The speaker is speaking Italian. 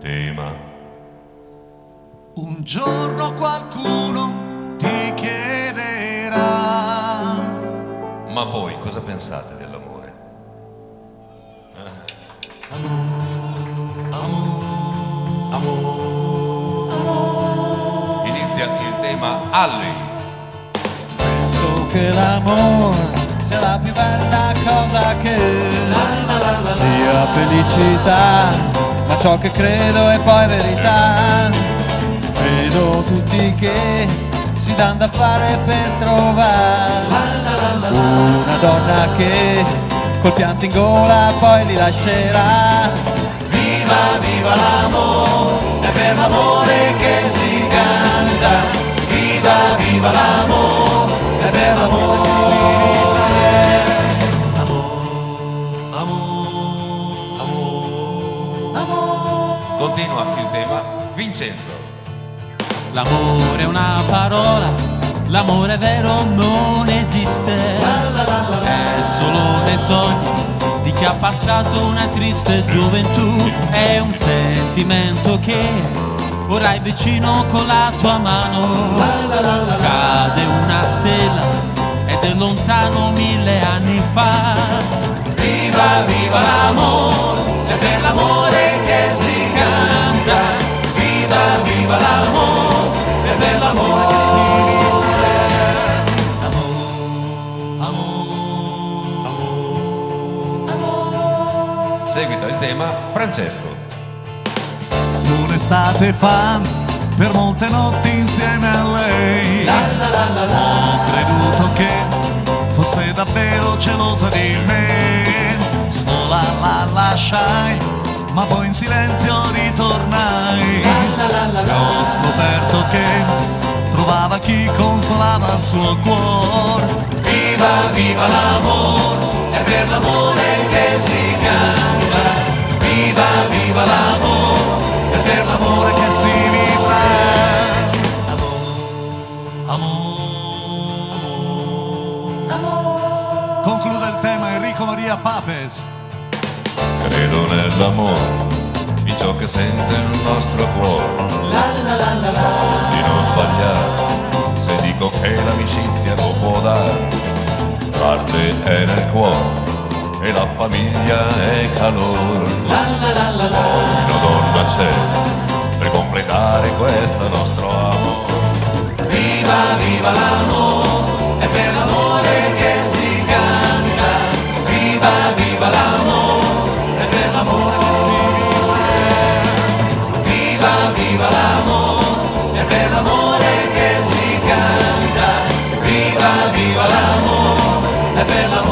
tema. Un giorno qualcuno ti chiederà: ma voi cosa pensate dell'amore? Inizia il tema Alli. Penso che l'amore sia la più bella cosa che dia felicità, ma ciò che credo è poi verità. Vedo tutti che si danno da fare per trovare una donna che col pianto in gola poi li lascerà. Viva, viva l'amore, è per l'amore che si canta. Viva, viva l'amore, è per l'amore che si vive. Continua il tema Vincenzo. L'amore è una parola, l'amore vero non esiste, è solo nei sogni di chi ha passato una triste gioventù. È un sentimento che vorrai vicino con la tua mano. Cade una stella ed è lontano 1000 anni fa. Viva, viva l'amore, è per l'amore che si canta. Viva, viva l'amore, è per l'amore che si vive. Seguita il tema Francesco. Un'estate fa, per molte notti insieme a lei, ho creduto che fosse davvero gelosa di me. Sola la lasciai, ma poi in silenzio ritornai. E ho scoperto che trovava chi consolava il suo cuore. Viva, viva l'amore, è per l'amore che si canta. Viva, viva l'amore, È per l'amore che si vivrà. Conclude il tema Enrico Maria Papes. Credo nell'amore, in ciò che sente il nostro cuore. So di non sbagliare, se dico che l'amicizia lo può dare. L'arte è nel cuore e la famiglia è calore. Una donna c'è per completare questo nostro amore. viva, viva l'amore, è per l'amore che si canta. Viva, viva l'amore, è per l'amore che si vive. Viva, viva l'amore, è per l'amore che si canta. Viva, viva l'amore, è per l'amore